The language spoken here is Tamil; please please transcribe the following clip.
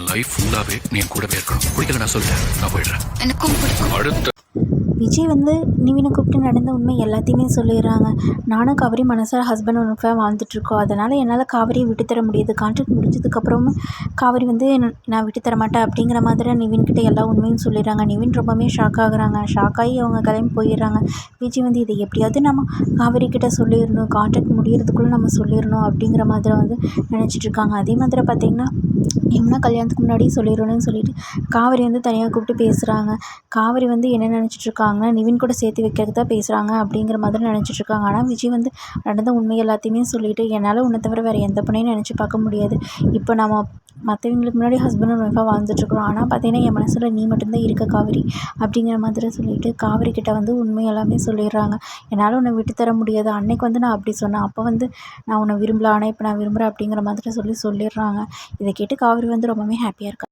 என் லைஃப் ஃபுல்லாவே நீ என் கூடவே இருக்கணும். பிடிக்கல நான் சொல்லிட்டேன், நான் போயிடுறேன். எனக்கும் பிடிக்கும். அடுத்த விஜய் வந்து நிவினை கூப்பிட்டு நடந்த உண்மை எல்லாத்தையுமே சொல்லிடுறாங்க. நானும் காவேரி மனசார ஹஸ்பண்ட் ஒய்ஃபாக வாழ்ந்துட்டுருக்கோம். அதனால் என்னால் காவேரியை விட்டுத்தர முடியாது. கான்ட்ராக்ட் முடிஞ்சதுக்கப்புறமும் காவேரி வந்து நான் விட்டுத்தர மாட்டேன் அப்படிங்கிற மாதிரி நிவின்கிட்ட எல்லா உண்மையும் சொல்லிடுறாங்க. நிவின் ரொம்பவுமே ஷாக் ஆகுறாங்க. ஷாக் ஆகி அவங்க கிளம்பி போயிடுறாங்க. விஜய் வந்து இதை எப்படியாவது நம்ம காவேரி கிட்ட சொல்லிடணும், கான்ட்ராக்ட் முடியறதுக்குள்ளே நம்ம சொல்லிடணும் அப்படிங்கிற மாதிரி வந்து நினச்சிட்ருக்காங்க. அதே மாதிரி பார்த்திங்கன்னா யமுனா கல்யாணத்துக்கு முன்னாடி சொல்லிடணும்னு சொல்லிட்டு காவேரி வந்து தனியாக கூப்பிட்டு பேசுகிறாங்க. காவேரி வந்து என்ன நினச்சிட்ருக்காங்கன்னா நிவின் கூட சேர்த்து வைக்கிறதுக்கு தான் பேசுகிறாங்க அப்படிங்கிற மாதிரி நினச்சிட்ருக்காங்க. ஆனால் விஜய் வந்து நடந்த உண்மை எல்லாத்தையுமே சொல்லிவிட்டு என்னால் உன்னை தவிர வேறு எந்த பொண்ணையும் நினச்சி பார்க்க முடியாது. இப்போ நம்ம மற்றவங்களுக்கு முன்னாடி ஹஸ்பண்ட் அண்ட் ஒய்ஃபாக வாழ்ந்துட்டுருக்குறோம். ஆனால் பார்த்தீங்கன்னா என் மனசில் நீ மட்டும்தான் இருக்க காவேரி அப்படிங்கிற மாதிரி சொல்லிவிட்டு காவேரி கிட்ட வந்து உண்மை எல்லாமே சொல்லிடுறாங்க. என்னால் உன்னை விட்டு தர முடியாது. அன்னைக்கு வந்து நான் அப்படி சொன்னேன். அப்போ வந்து நான் உன்னை விரும்பல, ஆனால் இப்போ நான் விரும்புகிறேன் அப்படிங்கிற மாதிரி சொல்லிடுறாங்க. இதை கேட்டு காவேரி வந்து ரொம்பவே ஹாப்பியாக இருக்கா.